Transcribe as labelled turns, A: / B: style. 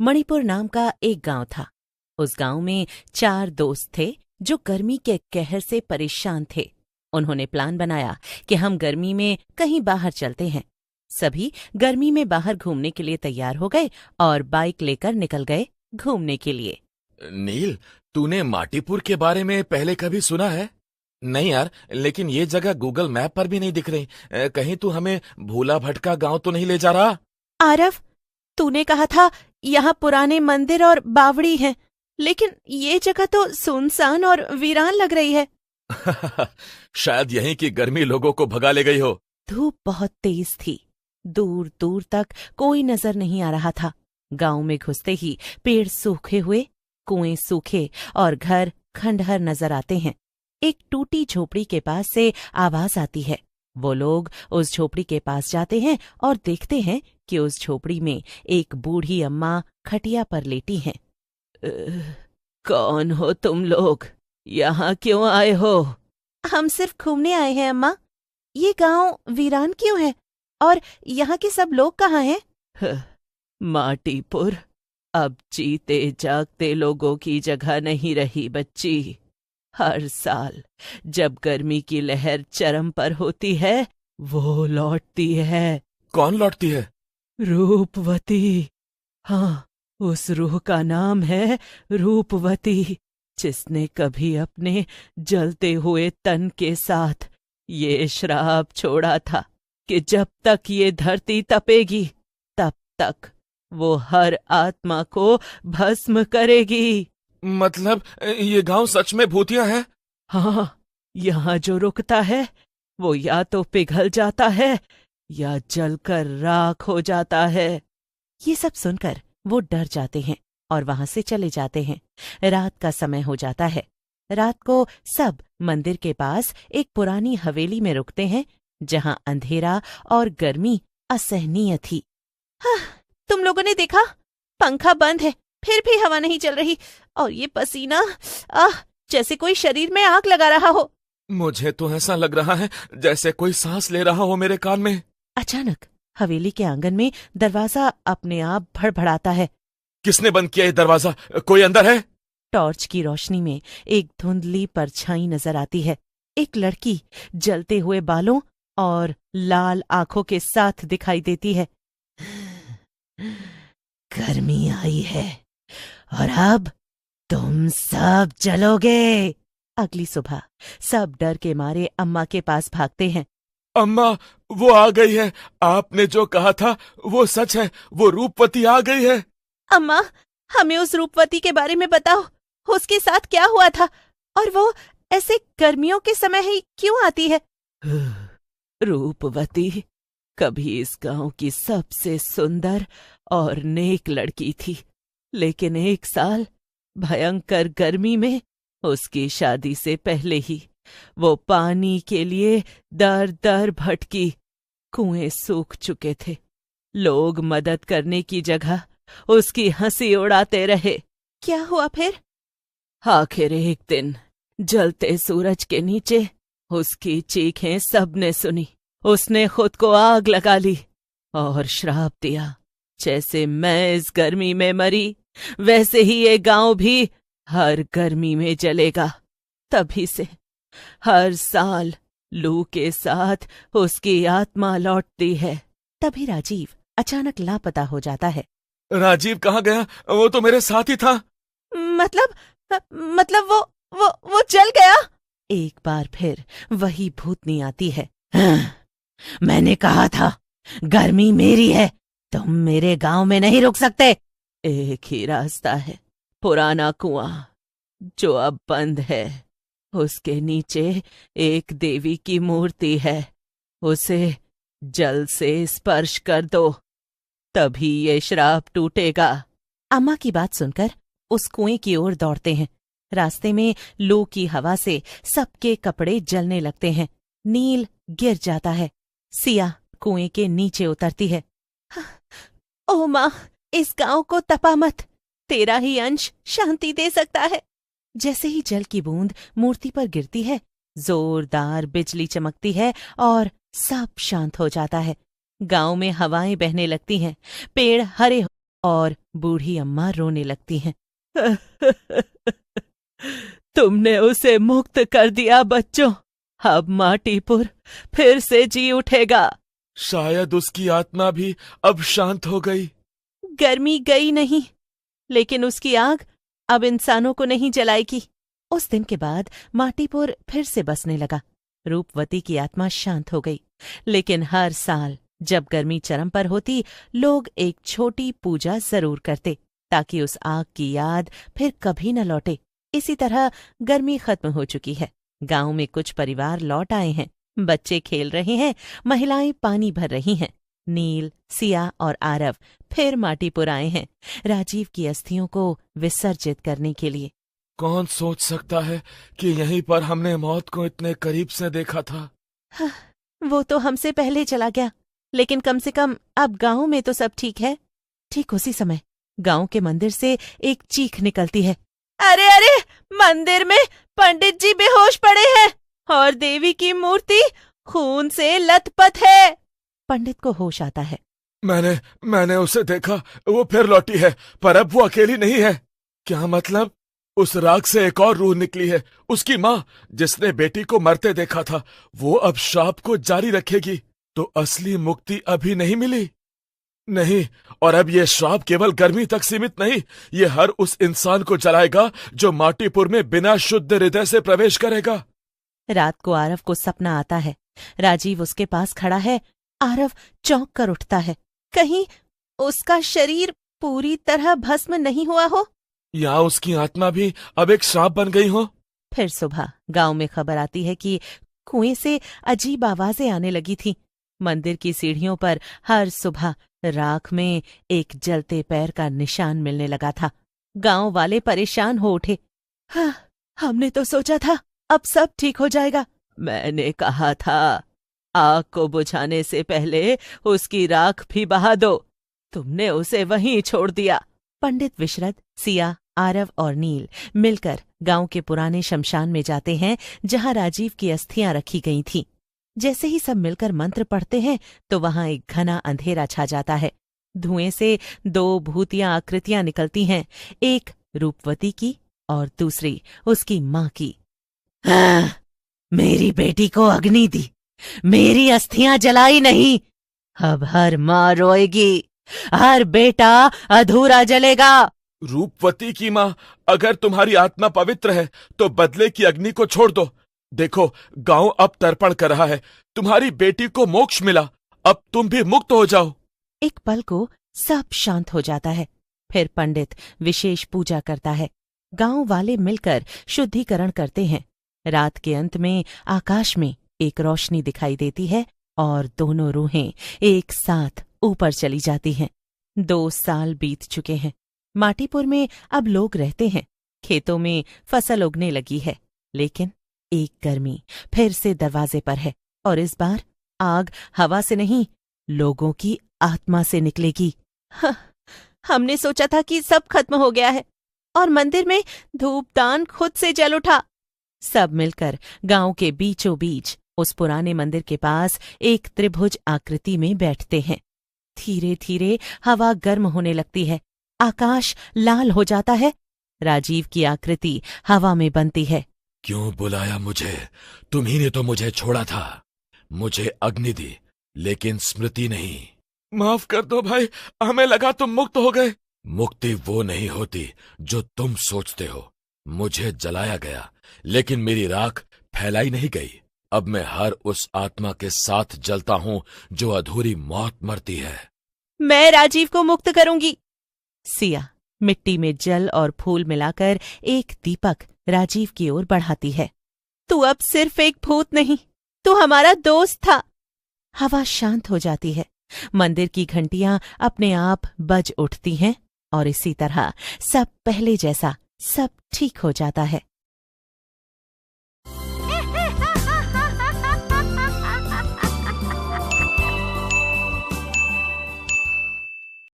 A: मणिपुर नाम का एक गांव था। उस गांव में 4 दोस्त थे जो गर्मी के कहर से परेशान थे। उन्होंने प्लान बनाया कि हम गर्मी में कहीं बाहर चलते हैं। सभी गर्मी में बाहर घूमने के लिए तैयार हो गए और बाइक लेकर निकल गए घूमने के लिए।
B: नील, तूने माटीपुर के बारे में पहले कभी सुना है? नहीं यार, लेकिन ये जगह गूगल मैप पर भी नहीं दिख रही। कहीं तू हमें भूला भटका गांव तो नहीं ले जा रहा?
A: आरव, तूने कहा था यहाँ पुराने मंदिर और बावड़ी हैं, लेकिन ये जगह तो सुनसान और वीरान लग रही है।
B: शायद यहीं की गर्मी लोगों को भगा ले गई हो।
A: धूप बहुत तेज थी। दूर दूर तक कोई नजर नहीं आ रहा था। गांव में घुसते ही पेड़ सूखे हुए, कुएं सूखे और घर खंडहर नजर आते हैं। एक टूटी झोपड़ी के पास से आवाज आती है। वो लोग उस झोपड़ी के पास जाते हैं और देखते हैं कि उस झोपड़ी में एक बूढ़ी अम्मा खटिया पर लेटी हैं। कौन हो तुम लोग? यहाँ क्यों आए हो? हम सिर्फ घूमने आए हैं अम्मा। ये गांव वीरान क्यों है और यहाँ के सब लोग कहाँ हैं? माटीपुर अब जीते जागते लोगों की जगह नहीं रही बच्ची। हर साल जब गर्मी की लहर चरम पर होती है, वो लौटती है।
B: कौन लौटती है?
A: रूपवती। हाँ, उस रूह का नाम है रूपवती, जिसने कभी अपने जलते हुए तन के साथ ये श्राप छोड़ा था कि जब तक ये धरती तपेगी तब तक वो हर आत्मा को भस्म करेगी।
B: मतलब ये गांव सच में भूतिया है?
A: हाँ, यहाँ जो रुकता है वो या तो पिघल जाता है या जलकर राख हो जाता है। ये सब सुनकर वो डर जाते हैं और वहां से चले जाते हैं। रात का समय हो जाता है। रात को सब मंदिर के पास एक पुरानी हवेली में रुकते हैं, जहां अंधेरा और गर्मी असहनीय थी। हाँ, तुम लोगों ने देखा? पंखा बंद है, फिर भी हवा नहीं चल रही, और ये पसीना जैसे कोई शरीर में आग लगा रहा हो।
B: मुझे तो ऐसा लग रहा है जैसे कोई सांस ले रहा हो मेरे कान में।
A: अचानक हवेली के आंगन में दरवाजा अपने आप भड़भड़ाता है।
B: किसने बंद किया ये दरवाजा? कोई अंदर है?
A: टॉर्च की रोशनी में एक धुंधली परछाई नजर आती है। एक लड़की जलते हुए बालों और लाल आंखों के साथ दिखाई देती है। गर्मी आई है और अब तुम सब जलोगे। अगली सुबह सब डर के मारे अम्मा के पास भागते हैं।
B: अम्मा, वो आ गई है। आपने जो कहा था वो सच है, वो रूपवती आ गई है।
A: अम्मा, हमें उस रूपवती के बारे में बताओ। उसके साथ क्या हुआ था और वो ऐसे गर्मियों के समय ही क्यों आती है? रूपवती कभी इस गांव की सबसे सुंदर और नेक लड़की थी, लेकिन एक साल भयंकर गर्मी में उसकी शादी से पहले ही वो पानी के लिए दर दर भटकी। कुएं सूख चुके थे। लोग मदद करने की जगह उसकी हंसी उड़ाते रहे। क्या हुआ फिर? आखिर एक दिन जलते सूरज के नीचे उसकी चीखें सबने सुनी। उसने खुद को आग लगा ली और श्राप दिया, जैसे मैं इस गर्मी में मरी वैसे ही ये गांव भी हर गर्मी में जलेगा। तभी से हर साल लू के साथ उसकी आत्मा लौटती है। तभी राजीव अचानक लापता हो जाता है।
B: राजीव कहाँ गया? वो तो मेरे साथ ही था।
A: मतलब वो जल गया। एक बार फिर वही भूतनी आती है। मैंने कहा था गर्मी मेरी है, तुम मेरे गांव में नहीं रुक सकते। एक ही रास्ता है, पुराना कुआं जो अब बंद है। उसके नीचे एक देवी की मूर्ति है, उसे जल से स्पर्श कर दो, तभी ये श्राप टूटेगा। अम्मा की बात सुनकर उस कुएं की ओर दौड़ते हैं। रास्ते में लू की हवा से सबके कपड़े जलने लगते हैं। नील गिर जाता है। सिया कुएं के नीचे उतरती है। ओ माँ, इस गांव को तपा मत, तेरा ही अंश शांति दे सकता है। जैसे ही जल की बूंद मूर्ति पर गिरती है, जोरदार बिजली चमकती है और सब शांत हो जाता है। गांव में हवाएं बहने लगती हैं, पेड़ हरे और बूढ़ी अम्मा रोने लगती हैं। तुमने उसे मुक्त कर दिया बच्चों, अब माटीपुर फिर से जी उठेगा।
B: शायद उसकी आत्मा भी अब शांत हो गई।
A: गर्मी गई नहीं, लेकिन उसकी आग अब इंसानों को नहीं जलाएगी। उस दिन के बाद माटीपुर फिर से बसने लगा। रूपवती की आत्मा शांत हो गई, लेकिन हर साल जब गर्मी चरम पर होती, लोग एक छोटी पूजा जरूर करते, ताकि उस आग की याद फिर कभी न लौटे। इसी तरह गर्मी खत्म हो चुकी है। गांव में कुछ परिवार लौट आए हैं। बच्चे खेल रहे हैं, महिलाएं पानी भर रही हैं। नील, सिया और आरव फिर माटीपुर आए हैं, राजीव की अस्थियों को विसर्जित करने के लिए।
B: कौन सोच सकता है कि यहीं पर हमने मौत को इतने करीब से देखा था।
A: वो तो हमसे पहले चला गया, लेकिन कम से कम अब गांव में तो सब ठीक है। ठीक उसी समय गांव के मंदिर से एक चीख निकलती है। अरे अरे, मंदिर में पंडित जी बेहोश पड़े हैं और देवी की मूर्ति खून से लथपथ है। पंडित को होश आता है।
B: मैंने उसे देखा, वो फिर लौटी है, पर अब वो अकेली नहीं है। क्या मतलब? उस राख से एक और रूह निकली है, उसकी माँ, जिसने बेटी को मरते देखा था। वो अब श्राप को जारी रखेगी, तो असली मुक्ति अभी नहीं मिली। नहीं, और अब ये श्राप केवल गर्मी तक सीमित नहीं, ये हर उस इंसान को जलाएगा जो माटीपुर में बिना शुद्ध हृदय से प्रवेश करेगा।
A: रात को आरव को सपना आता है। राजीव उसके पास खड़ा है। आरव चौंक कर उठता है। कहीं उसका शरीर पूरी तरह भस्म नहीं हुआ हो,
B: या उसकी आत्मा भी अब एक श्राप बन गई हो।
A: फिर सुबह गांव में खबर आती है कि कुएं से अजीब आवाजें आने लगी थी। मंदिर की सीढ़ियों पर हर सुबह राख में एक जलते पैर का निशान मिलने लगा था। गांव वाले परेशान हो उठे। हाँ, हमने तो सोचा था अब सब ठीक हो जाएगा। मैंने कहा था, आग को बुझाने से पहले उसकी राख भी बहा दो। तुमने उसे वहीं छोड़ दिया। पंडित विशरद, सिया, आरव और नील मिलकर गांव के पुराने शमशान में जाते हैं, जहां राजीव की अस्थियां रखी गई थीं। जैसे ही सब मिलकर मंत्र पढ़ते हैं तो वहां एक घना अंधेरा छा जाता है। धुएं से दो भूतिया आकृतियां निकलती हैं, एक रूपवती की और दूसरी उसकी मां की। मेरी बेटी को अग्नि दी, मेरी अस्थियां जलाई नहीं। अब हर मां रोएगी, हर बेटा अधूरा जलेगा।
B: रूपवती की माँ, अगर तुम्हारी आत्मा पवित्र है तो बदले की अग्नि को छोड़ दो। देखो, गांव अब तर्पण कर रहा है, तुम्हारी बेटी को मोक्ष मिला, अब तुम भी मुक्त हो जाओ।
A: एक पल को सब शांत हो जाता है। फिर पंडित विशेष पूजा करता है। गांव वाले मिलकर शुद्धिकरण करते हैं। रात के अंत में आकाश में एक रोशनी दिखाई देती है और दोनों रूहें एक साथ ऊपर चली जाती हैं। 2 साल बीत चुके हैं। माटीपुर में अब लोग रहते हैं। खेतों में फसल उगने लगी है, लेकिन एक गर्मी फिर से दरवाजे पर है, और इस बार आग हवा से नहीं, लोगों की आत्मा से निकलेगी। हमने सोचा था कि सब खत्म हो गया है, और मंदिर में धूपदान खुद से जल उठा। सब मिलकर गांव के बीचों बीच उस पुराने मंदिर के पास एक त्रिभुज आकृति में बैठते हैं। धीरे धीरे हवा गर्म होने लगती है, आकाश लाल हो जाता है। राजीव की आकृति हवा में बनती है।
B: क्यों बुलाया मुझे? तुम्ही ने तो मुझे छोड़ा था। मुझे अग्नि दी, लेकिन स्मृति नहीं। माफ कर दो भाई, हमें लगा तुम मुक्त हो गए। मुक्ति वो नहीं होती जो तुम सोचते हो। मुझे जलाया गया, लेकिन मेरी राख फैलाई नहीं गई। अब मैं हर उस आत्मा के साथ जलता हूं जो अधूरी मौत मरती है।
A: मैं राजीव को मुक्त करूंगी। सिया मिट्टी में जल और फूल मिलाकर एक दीपक राजीव की ओर बढ़ाती है। तू अब सिर्फ एक भूत नहीं, तू हमारा दोस्त था। हवा शांत हो जाती है। मंदिर की घंटियां अपने आप बज उठती हैं, और इसी तरह सब पहले जैसा सब ठीक हो जाता है।